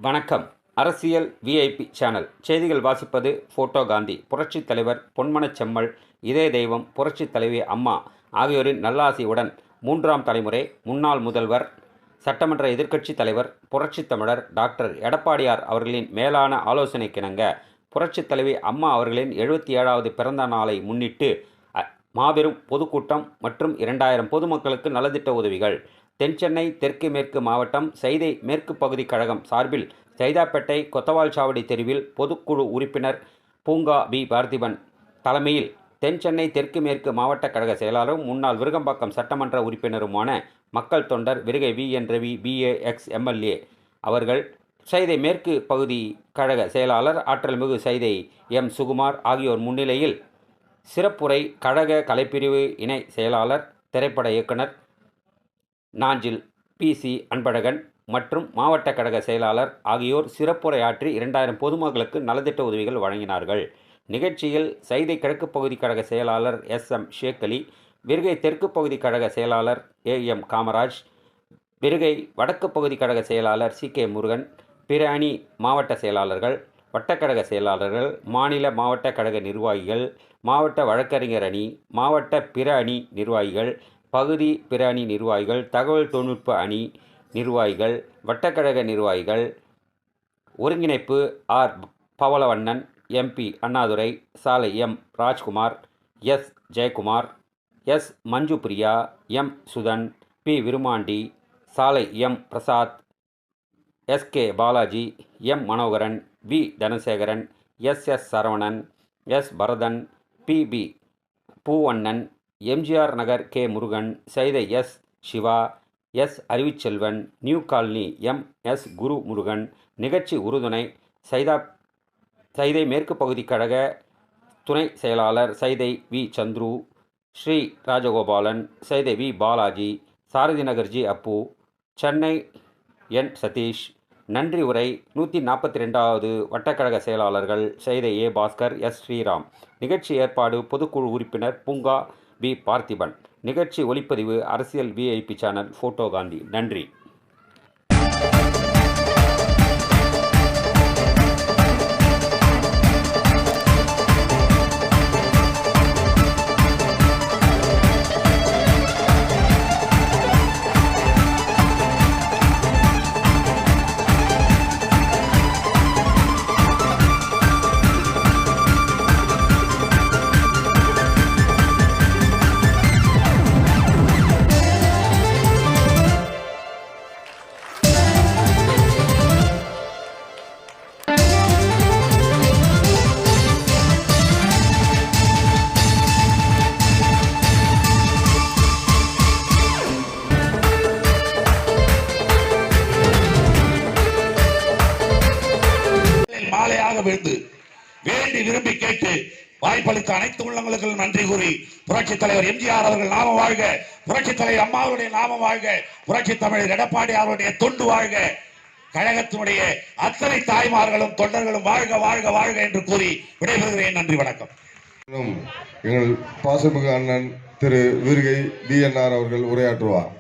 வணக்கம். அரசியல் VIP channel செய்திகள் வாசிப்பது போட்டோ காந்தி. புரட்சித் தலைவர் பொன்மனச் செம்மல், இதய தெய்வம் புரட்சித் தலைவி அம்மா ஆகியோரின் நல்லாசியுடன் மூன்றாம் தலைமுறை முன்னாள் முதல்வர், சட்டமன்ற எதிர்க்கட்சித் தலைவர், புரட்சித் தமிழர் டாக்டர் எடப்பாடியார் அவர்களின் மேலான ஆலோசனைக்கிணங்க புரட்சித் தலைவி அம்மா அவர்களின் 77வது பிறந்த நாளை முன்னிட்டு மாபெரும் பொதுக்கூட்டம் மற்றும் 2000 பொதுமக்களுக்கு நலத்திட்ட உதவிகள். தென்சென்னை தெற்கு மேற்கு மாவட்டம் சைதை மேற்கு பகுதி கழகம் சார்பில் சைதாப்பேட்டை கொத்தவால்சாவடி தெருவில் பொதுக்குழு உறுப்பினர் பூங்கா பி. பார்த்திபன் தலைமையில் தென்சென்னை தெற்கு மேற்கு மாவட்ட கழக செயலாளரும் முன்னாள் விருகம்பாக்கம் சட்டமன்ற உறுப்பினருமான மக்கள் தொண்டர் Virugai V. N. Ravi BA ex MLA அவர்கள், சைதை மேற்கு பகுதி கழக செயலாளர் ஆற்றல்மிகு சைதை M. சுகுமார் ஆகியோர் முன்னிலையில் சிறப்புரை கழக கலைப்பிரிவு இணை செயலாளர், திரைப்பட இயக்குனர் நாஞ்சில் PC அன்பழகன் மற்றும் மாவட்ட கழக செயலாளர் ஆகியோர் சிறப்புரையாற்றி 2000 பொதுமக்களுக்கு நலத்திட்ட உதவிகள் வழங்கினார்கள். நிகழ்ச்சியில் சைதை கிழக்கு பகுதி கழக செயலாளர் SM ஷேக் அலி, விருகை தெற்கு பகுதி கழக செயலாளர் AM காமராஜ், விருகை வடக்கு பகுதி கழக செயலாளர் CK முருகன், பிற அணி மாவட்ட செயலாளர்கள், வட்டக்கழக செயலாளர்கள், மாநில மாவட்ட கழக நிர்வாகிகள், மாவட்ட வழக்கறிஞர் அணி, மாவட்ட பிற அணி நிர்வாகிகள், பகுதி பிற அணி நிர்வாகிகள், தகவல் தொழில்நுட்ப அணி நிர்வாகிகள், வட்டக்கழக நிர்வாகிகள், ஒருங்கிணைப்பு R. பவளவண்ணன், MP அண்ணாதுரை, சாலை M. Rajkumar, S. Jayakumar, S. மஞ்சு பிரியா, M. சுதன், P. விருமாண்டி, சாலை M. Prasad, SK Balaji, M. Manoharan, V. Dhanasekaran, SS Saravanan, S. Bharathan, PB Poovannan, MGR Nagar K. Murugan, Saidai S. Siva, S. Arivuchelvan, new colony M. S. Guru Murugan. நிகழ்ச்சி உறுதுணை சைதை மேற்கு பகுதி கழக துணை செயலாளர் சைதை V. சந்துரு, ஸ்ரீ ராஜகோபாலன், சைதை V. பாலாஜி, சாரதி நகர் G. அப்பு, சென்னை N. சதீஷ். நன்றி உரை 142வது வட்டக்கழக செயலாளர்கள் சைதை A. பாஸ்கர், S. ஸ்ரீராம். நிகழ்ச்சி ஏற்பாடு பொதுக்குழு உறுப்பினர் பூங்கா பி. பார்த்திபன். நிகழ்ச்சி ஒளிப்பதிவு அரசியல் விஐபி சேனல் போட்டோ காந்தி. நன்றி. மாலையாக விழுந்து வேண்டி விரும்பி கேட்டு வாய்ப்பளித்த அனைத்து உள்ளங்களுக்கும் நன்றி கூறி புரட்சி தலைவர் MGR அவர்கள் நாம வாழ்க, புரட்சி தலைவர் அம்மாவுடைய நாம வாழ்க, புரட்சி தமிழர் எடப்பாடி அவருடைய தொண்டு வாழ்க, கழகத்தினுடைய அத்தனை தாய்மார்களும் தொண்டர்களும் வாழ்க வாழ்க வாழ்க என்று கூறி விடைபெறுகிறேன். நன்றி, வணக்கம். எங்கள் பாசமிகு அண்ணன் திரு விருகை DNR அவர்கள் உரையாற்றுவார்.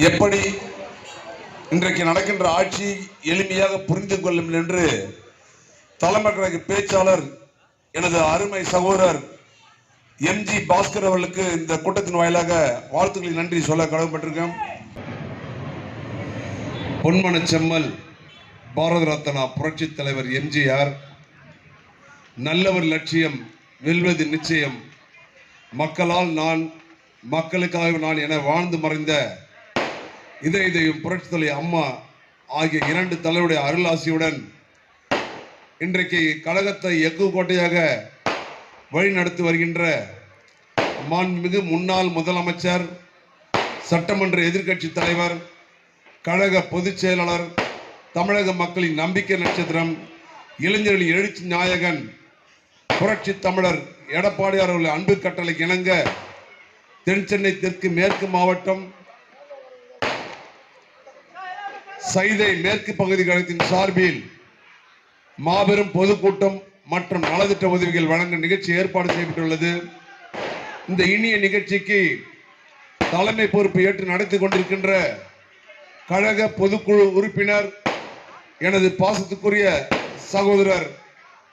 எப்படி இன்றைக்கு நடக்கின்ற ஆட்சி எளிமையாக புரிந்து கொள்ளும் என்று தலைமை கழக பேச்சாளர் எனது அருமை சகோதரர் MG பாஸ்கர் அவர்களுக்கு இந்த கூட்டத்தின் வாயிலாக வாழ்த்துக்களை நன்றி சொல்ல கடமைப்பட்டிருக்கேன். பொன்மனச் செம்மல் பாரத ரத்னா புரட்சி தலைவர் MGR, நல்லவர் லட்சியம் வெல்வது நிச்சயம், மக்களால் நான் மக்களுக்காக நான் என வாழ்ந்து மறைந்த இதய தெய்வம் புரட்சி தலைவி அம்மா ஆகிய 2 தலைவருடைய அருளாசியுடன் இன்றைக்கு கழகத்தை எஃகு கோட்டையாக வழிநடத்தி வருகின்ற மாண்புமிகு முன்னாள் முதலமைச்சர், சட்டமன்ற எதிர்க்கட்சி தலைவர், கழக பொதுச் செயலாளர், தமிழக மக்களின் நம்பிக்கை நட்சத்திரம், இளைஞர்களின் எழுச்சி நாயகன், புரட்சி தமிழர் எடப்பாடியார் அவர்கள் அன்பு கட்டளைக்கு இணங்க தென்சென்னை தெற்கு மேற்கு மாவட்டம் சைதை மேற்கு பகுதி கழகத்தின் சார்பில் மாபெரும் பொதுக்கூட்டம் மற்றும் நலத்திட்ட உதவிகள் வழங்க நிகழ்ச்சி ஏற்பாடு செய்யப்பட்டுள்ளது. இந்த இனிய நிகழ்ச்சிக்கு தலைமை பொறுப்பு ஏற்று நடத்தி கொண்டிருக்கின்ற கழக பொதுக்குழு உறுப்பினர் எனது பாசத்துக்குரிய சகோதரர்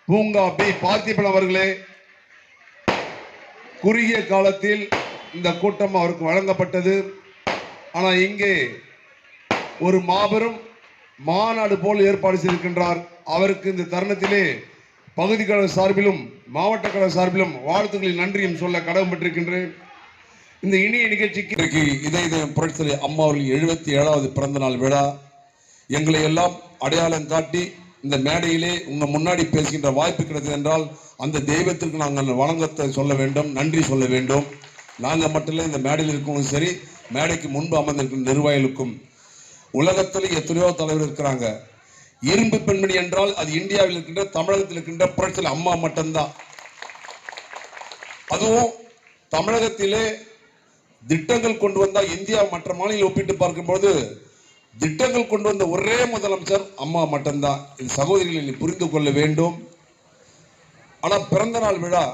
பூங்கா பி பார்த்திபன் அவர்களே, குறுகிய காலத்தில் இந்த கூட்டம் அவருக்கு வழங்கப்பட்டது. ஆனால் இங்கே ஒரு மாபெரும் மாநாடு போல் ஏற்பாடு செய்திருக்கின்றார். அவருக்கு இந்த தருணத்திலே பகுதி கழக சார்பிலும் மாவட்ட கழக சார்பிலும் வாழ்த்துக்களின் நன்றியும் சொல்ல கடமைப்பட்டிருக்கின்றேன். இந்த இனிய நிகழ்ச்சிக்கு இன்றைக்கு இதய புரட்சி அம்மா அவர்களின் 77வது பிறந்த நாள் விழா எங்களை எல்லாம் அடையாளம் காட்டி இந்த மேடையிலே உங்க முன்னாடி பேசுகின்ற வாய்ப்பு கிடைத்தது என்றால் அந்த தெய்வத்திற்கு நாங்கள் வணக்கத்தை சொல்ல வேண்டும், நன்றி சொல்ல வேண்டும். நாங்கள் மட்டும் இல்லை, இந்த மேடையில் இருக்கவங்களும் சரி, மேடைக்கு முன்பு அமர்ந்திருக்கிற நிர்வாகிகளுக்கும். உலகத்தில் எத்தனையோ தலைவர் இருக்கிறாங்க. இரும்பு பெண்மணி என்றால் அது இந்தியாவில் இருக்கின்ற தமிழகத்தில் இருக்கின்ற புரட்சி அம்மா மட்டும்தான். அதுவும் தமிழகத்திலே திட்டங்கள் கொண்டு வந்தால் இந்தியா மற்ற மாநிலம் ஒப்பிட்டு பார்க்கும்போது திட்டங்கள் கொண்டு வந்த ஒரே முதலமைச்சர் அம்மா மட்டும்தான். இது சகோதரிகளை புரிந்து கொள்ள வேண்டும். ஆனால் பிறந்த நாள் விழா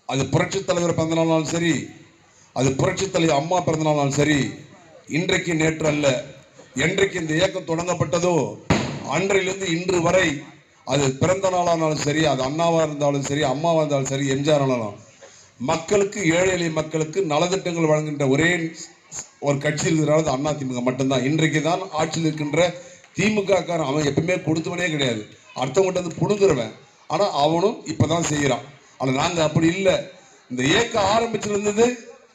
அது புரட்சி தலைவர் பிறந்த நாளாலும் சரி, அது புரட்சி தலைவர் அம்மா பிறந்த நாளாலும் சரி, இன்றைக்கு நேற்று அல்ல, என்றைக்கு இந்த இயக்கம் தொடங்கப்பட்டதோ அன்றையிலிருந்து இன்று வரை அது பிறந்த நாளானாலும் சரி, அது அண்ணாவா இருந்தாலும் சரி, அம்மாவா இருந்தாலும் சரி, எம்ஜிஆர் ஆனாலும் மக்களுக்கு, ஏழை எளிய மக்களுக்கு நலத்திட்டங்கள் வழங்குகின்ற ஒரே ஒரு கட்சி இருக்கிறாரு அண்ணா திமுக மட்டும்தான். இன்றைக்கு தான் ஆட்சியில் இருக்கின்ற திமுக காரன் அவன் எப்பவுமே கொடுத்தவனே கிடையாது, அடுத்தவங்கிட்ட வந்து புடுங்குறவன். ஆனால் அவனும் இப்பதான் செய்கிறான். ஆனால் நாங்கள் அப்படி இல்லை. இந்த இயக்கம் ஆரம்பிச்சிருந்தது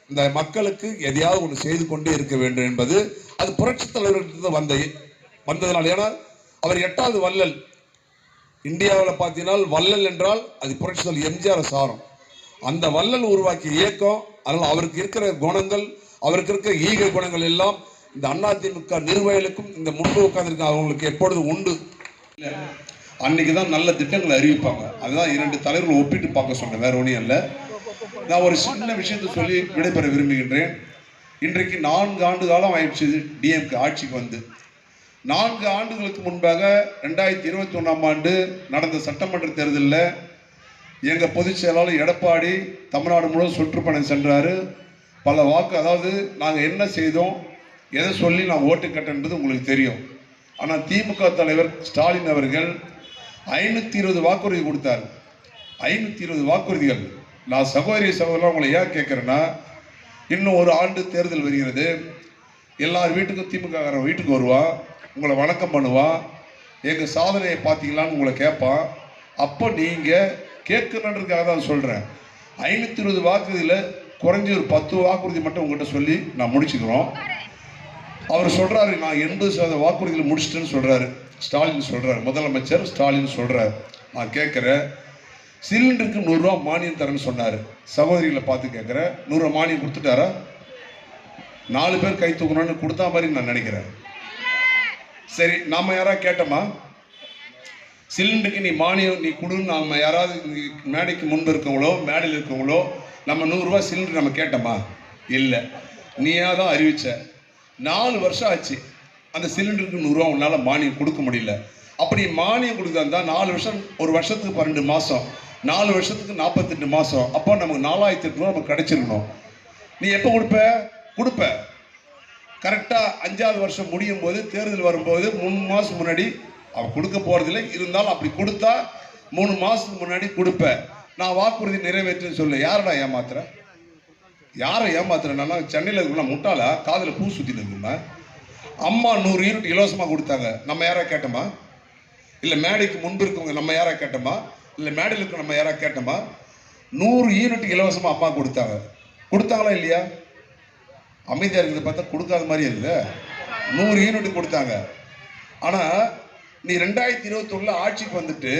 இந்த மக்களுக்கு எதையாவது ஒன்று செய்து கொண்டே இருக்க வேண்டும் என்பது அது புரட்சி தலைவர்கிட்ட வந்ததுனால. ஏன்னா அவர் 8வது வள்ளல். இந்தியாவில் பார்த்தீங்கன்னா வள்ளல் என்றால் அது புரட்சி தலைவர் எம்ஜிஆர் சாரம். அந்த வள்ளல் உருவாக்கிய இயக்கம். அதனால் அவருக்கு இருக்கிற குணங்கள், அவருக்கு இருக்கிற ஈகை குணங்கள் எல்லாம் இந்த அதிமுக நிர்வாகிகளுக்கும் இந்த முன்பு உட்கார்ந்துருக்க அவங்களுக்கு எப்பொழுதும் உண்டு. அன்னைக்கு தான் நல்ல திட்டங்களை அறிவிப்பாங்க. அதுதான் 2 தலைவர்கள் ஒப்பிட்டு பார்க்க சொன்னேன், வேற ஒன்றும் இல்லை. நான் ஒரு சின்ன விஷயத்தை சொல்லி விடைபெற விரும்புகின்றேன். இன்றைக்கு 4 ஆண்டு காலம் ஆயிடுச்சு டிஎம்கே ஆட்சிக்கு வந்து. 4 ஆண்டுகளுக்கு முன்பாக 2021ஆம் ஆண்டு நடந்த சட்டமன்ற தேர்தலில் எங்கள் பொதுச் செயலாளர் எடப்பாடி தமிழ்நாடு முழுவதும் சுற்றுப்பயணம் சென்றார். பல வாக்கு, அதாவது நாங்கள் என்ன செய்தோம், எதை சொல்லி நான் ஓட்டு கேட்டேன் என்பது உங்களுக்கு தெரியும். ஆனால் திமுக தலைவர் ஸ்டாலின் அவர்கள் 520 வாக்குறுதி கொடுத்தார். 520 வாக்குறுதிகள். நான் சகோதரர் உங்களை ஏன் கேட்குறேன்னா, இன்னும் ஒரு ஆண்டு தேர்தல் வருகிறது. எல்லார் வீட்டுக்கும் திமுக வீட்டுக்கு வருவான், உங்களை வணக்கம் பண்ணுவான், எங்கள் சாதனையை பார்த்தீங்களான்னு உங்களை கேட்பான். அப்போ நீங்கள் கேட்கணுன்றதுக்காக தான் சொல்கிறேன். 520 வாக்குறுதியில் குறைஞ்சி ஒரு 10 வாக்குறுதி மட்டும் உங்கள்கிட்ட சொல்லி நான் முடிச்சுக்கிறோம். அவர் சொல்கிறாரு, நான் 80% வாக்குறுதியில் முடிச்சிட்டேன்னு சொல்கிறாரு. ஸ்டாலின் சொல்கிறார், முதலமைச்சர் ஸ்டாலின் சொல்கிறார். நான் கேட்குறேன், சிலிண்டருக்கு 100 ரூபா மானியம் தரேன்னு சொன்னார். சகோதரிகளை பார்த்து கேட்குறேன், 100 ரூபா மானியம் கொடுத்துட்டாரா? 4 பேர் கை தூக்கணும்னு கொடுத்தா மாதிரி நான் நினைக்கிறேன். சரி, நாம யாராவது கேட்டோமா? சிலிண்டருக்கு நீ மானியம் நீ கொடுன்னு நம்ம யாராவது மேடைக்கு முன்பு இருக்கவங்களோ மேடையில் இருக்கவங்களோ நம்ம 100 ரூபா சிலிண்டர் நம்ம கேட்டோமா? இல்லை, நீயா தான் அறிவிச்ச. 4 வருஷம் ஆச்சு, அந்த சிலிண்டருக்கு 100 ரூபா உன்னால் மானியம் கொடுக்க முடியல. அப்படி மானியம் கொடுத்தா 4 வருஷம், ஒரு வருஷத்துக்கு 12 மாதம், 4 வருஷத்துக்கு 48 மாதம். அப்போ நமக்கு 4008 ரூபா நமக்கு கிடைச்சிருக்கணும். நீ எப்போ கொடுப்ப கரெக்டாக 5வது வருஷம் முடியும் போது, தேர்தல் வரும்போது 3 மாதம் முன்னாடி அவன் கொடுக்க போகிறதில்லை. இருந்தாலும் அப்படி கொடுத்தா 3 மாதத்துக்கு முன்னாடி கொடுப்ப. நான் வாக்குறுதி நிறைவேற்றுன்னு சொல்லு. யாரடா ஏமாத்துற? யாரை ஏமாத்துறேன்னா, சென்னையில் இருக்கலாம் முட்டாளா காதில் பூ சுற்றிட்டு இருக்குமா? அம்மா 100 யூனிட் இலவசமாக கொடுத்தாங்க. நம்ம யாராவது கேட்டோமா? இல்லை மேடைக்கு முன்பு இருக்கவங்க நம்ம யாராவது கேட்டோமா? இல்லை மேடையில் இருக்க நம்ம யாராவது கேட்டோமா? 100 யூனிட் இலவசமாக அம்மா கொடுத்தாங்க. கொடுத்தாங்களா இல்லையா? அமைதியாக இருக்கிறத பார்த்தா கொடுக்காத மாதிரி இல்லை. 100 யூனிட் கொடுத்தாங்க. ஆனால் நீ 2021 ஆட்சிக்கு வந்துட்டு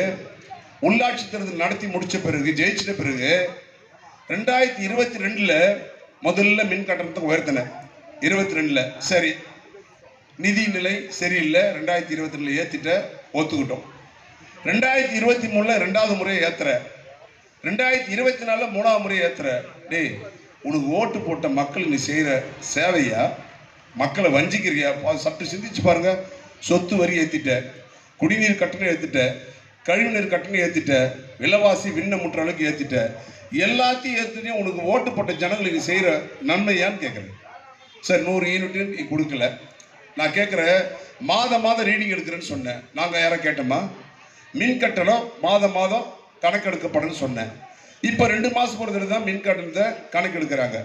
உள்ளாட்சி தேர்தல் நடத்தி முடிச்ச பிறகு, ஜெயிச்சிட்ட பிறகு 2022 முதல்ல மின் கட்டணத்தை உயர்த்தின. 22 சரி, நிதி நிலை சரியில்லை, 2022 ஏத்திட்ட, ஒத்துக்கிட்டோம். 2023 2வது முறையை ஏத்துற, 2024 3வது முறையை ஏத்துற. டேய், உனக்கு ஓட்டு போட்ட மக்கள் நீ செய்யற சேவையா? மக்களை வஞ்சிக்கிறியா? சற்று சிந்திச்சு பாருங்க. சொத்து வரி ஏத்திட்ட, குடிநீர் கட்டணம் ஏத்திட்ட, கழிவுநீர் கட்டணம் ஏத்திட்ட, விலைவாசி விண்ண முற்ற அளவுக்கு ஏத்திட்ட. எல்லாத்தையும் ஏத்துட்டே உனக்கு ஓட்டு போட்ட ஜனங்களுக்கு செய்யற நன்மையான்னு கேட்குறேன். சார் 100 யூனிட் நீ கொடுக்கல. நான் கேட்குறேன், மாதம் ரீடிங் எடுக்கிறேன்னு சொன்னேன். நாங்கள் யாரை கேட்டோமா? மின் கட்டணம் மாதம் கணக்கெடுக்கப்படணும்னு சொன்னேன். இப்போ 2 மாதத்துக்கு ஒரு தடவை தான் மின் கட்டணத்தை கணக்கெடுக்கிறாங்க.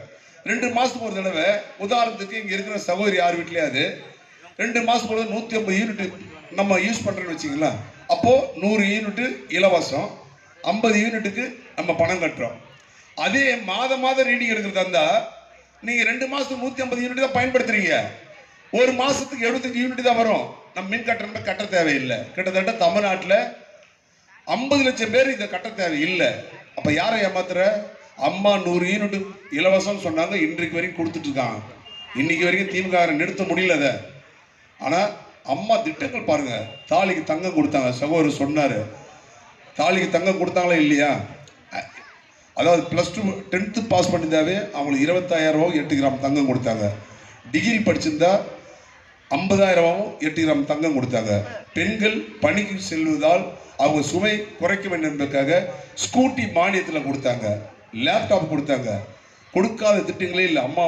2 மாதத்துக்கு ஒரு தடவை, உதாரணத்துக்கு இங்கே இருக்கிற சகோதரி யார் வீட்லையாவது 2 மாதத்துக்கு ஒரு 150 யூனிட் நம்ம யூஸ் பண்ணுறோன்னு வச்சிங்களா, அப்போது 100 யூனிட் இலவசம், 50 யூனிட்டுக்கு நம்ம பணம் கட்டுறோம். அதே மாதம் ரீடிங் எடுக்கிறதா இருந்தால் நீங்கள் 2 மாதத்துக்கு 150 யூனிட் தான் பயன்படுத்துறீங்க. ஒரு மாதத்துக்கு 75 யூனிட் தான் வரும். நம்ம மின் கட்டணத்தை கட்ட தேவையில்லை. கிட்டத்தட்ட தமிழ்நாட்டில் 50 லட்சம் பேர் இதை கட்ட தேவையில்லை. அப்போ யாரை ஏமாத்துற? அம்மா 100 யூனிட் இலவசம்னு சொன்னாங்க, இன்றைக்கு வரைக்கும் கொடுத்துட்டு இருக்காங்க. இன்னைக்கு வரைக்கும் திமுக நிறுத்த முடியல அதை. ஆனால் அம்மா திட்டங்கள் பாருங்க. தாலிக்கு தங்கம் கொடுத்தாங்க, சகோதரர் சொன்னார். தாலிக்கு தங்கம் கொடுத்தாங்களா இல்லையா? அதாவது +2 10th பாஸ் பண்ணியிருந்தாவே அவங்களுக்கு 25,000 ரூபாவும் 8 கிராம் தங்கம் கொடுத்தாங்க. டிகிரி படிச்சிருந்தா 50,000 ரூபாவும் 8 கிராம் தங்கம் கொடுத்தாங்க. பெண்கள் பணிக்கு செல்வதால் அவங்க சுமை குறைக்க வேண்டும் என்பதற்காக ஸ்கூட்டி மானியத்தில் கொடுத்தாங்க, லேப்டாப் கொடுத்தாங்க. கொடுக்காத திட்டங்களே இல்லை. அம்மா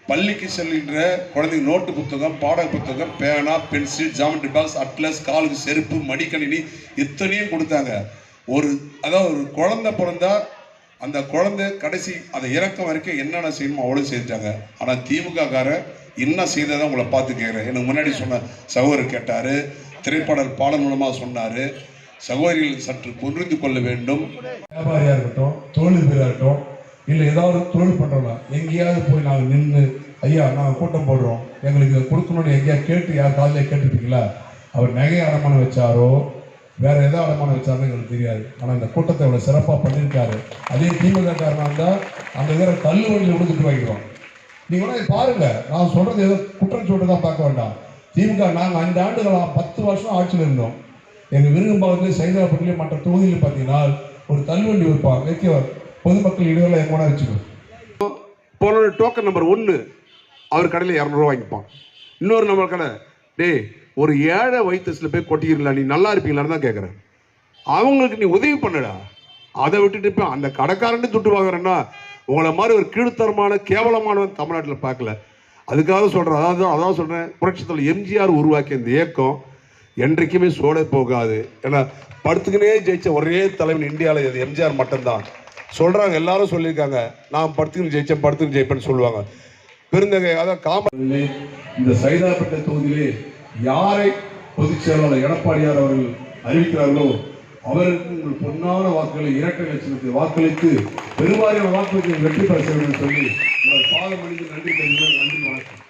பள்ளிக்கு செல்கின்ற குழந்தைங்க நோட்டு புத்தகம், பாட புத்தகம், பேனா, பென்சில், ஜாமெட்ரி பாக்ஸ், அட்லஸ், காலுக்கு செருப்பு, மடிக்கணினி இத்தனையும் கொடுத்தாங்க. அதாவது ஒரு குழந்தை பிறந்தா அந்த குழந்தை கடைசி அதை இறக்கம் வரைக்கும் என்னென்ன செய்யணுமோ அவ்வளோ செஞ்சாங்க. ஆனால் திமுககாரன் என்ன செய்ததான் உங்களை பார்த்து கேட்குறேன். எனக்கு முன்னாடி சொன்ன சகோதரர் கேட்டார், திரைப்பாடல் பாடல் மூலமாக சொன்னார். சகோதரிகள் சற்று புரிந்து கொள்ள வேண்டும். வியாபாரியாக இருக்கட்டும், தொழிலதிபராக இருக்கட்டும், இல்லை ஏதாவது தொழில் பண்ணுறோம்னா எங்கேயாவது போய் நாங்கள் நின்று, ஐயா நாங்கள் கூட்டம் போடுறோம், எங்களுக்கு இதை கொடுக்கணும்னு எங்கேயாவது கேட்டு யார் காலையில் கேட்டுருப்பீங்களா? அவர் நகை அடமானம் வச்சாரோ வேற ஏதாவது அடமானம் வச்சாருன்னு எங்களுக்கு தெரியாது. ஆனால் இந்த கூட்டத்தை அவ்வளோ சிறப்பாக பண்ணியிருக்காரு. அதே திமுக காரணம் இருந்தால் அந்த வேற தள்ளு வண்டியில் கொடுத்துட்டு வாங்கிடுவோம். நீங்கள் வேணா பாருங்க, நான் சொல்றது ஏதோ குற்றம் சொல்லிட்டு தான் பார்க்க வேண்டாம். திமுக நாங்கள் 5 ஆண்டுகளாக 10 வருஷம் ஆட்சியில் இருந்தோம். எங்கள் விருகம்பாவத்தில், சைதாப்பட்டிலையும் மற்ற தொகுதியில் பார்த்தீங்கன்னா ஒரு தள்ளுவண்டி வைப்பாங்க, வைக்க பொதுமக்கள் இடையில எங்க வச்சுக்கணும். போன டோக்கன் நம்பர் 1 அவர் கடையில் 200 ரூபா வாங்கிப்பான். இன்னொரு நம்பர் கடை, டேய் ஒரு ஏழை வயிற்றுல போய் கொட்டிக்கிறீங்களா, நீ நல்லா இருப்பீங்களான்னு தான் கேட்குறேன். அவங்களுக்கு நீ உதவி பண்ணுடா. அதை விட்டுட்டு இப்போ அந்த கடைக்காரன்ட்டு துட்டு வாங்குறேன்னா உங்களை மாதிரி ஒரு கீழ்த்தரமான கேவலமானவன் தமிழ்நாட்டில் பார்க்கல. அதுக்காக சொல்கிறேன். அதான் சொல்கிறேன், புரட்சித் தலைவர் எம்ஜிஆர் உருவாக்கிய இந்த இயக்கம் என்றைக்குமே சோடே போகாது. ஏன்னா படுத்துக்கினே ஜெயிச்ச ஒரே தலைவன் இந்தியாவில் இது எம்ஜிஆர் மட்டும்தான். சொல்கிறாங்க, எல்லாரும் சொல்லியிருக்காங்க, நான் படுத்துக்கின்னு ஜெயிப்பேன்னு சொல்லுவாங்க. பெருந்தகை அதான் இந்த சைதாப்பேட்டை தொகுதியிலே யாரை பொதுச் செயலாளர் எடப்பாடியார் அவர்கள் அறிவிக்கிறார்களோ அவருக்கு உங்கள் பொன்னான வாக்குகளை இரட்டை லட்சத்துக்கு வாக்களித்து பெருவாரியான வாக்குகளுக்கு வெற்றி பெற செய்ய வேண்டும் சொல்லி உங்கள் பாதம் அணிந்து நன்றி தெரிவித்து நன்றி வணக்கம்.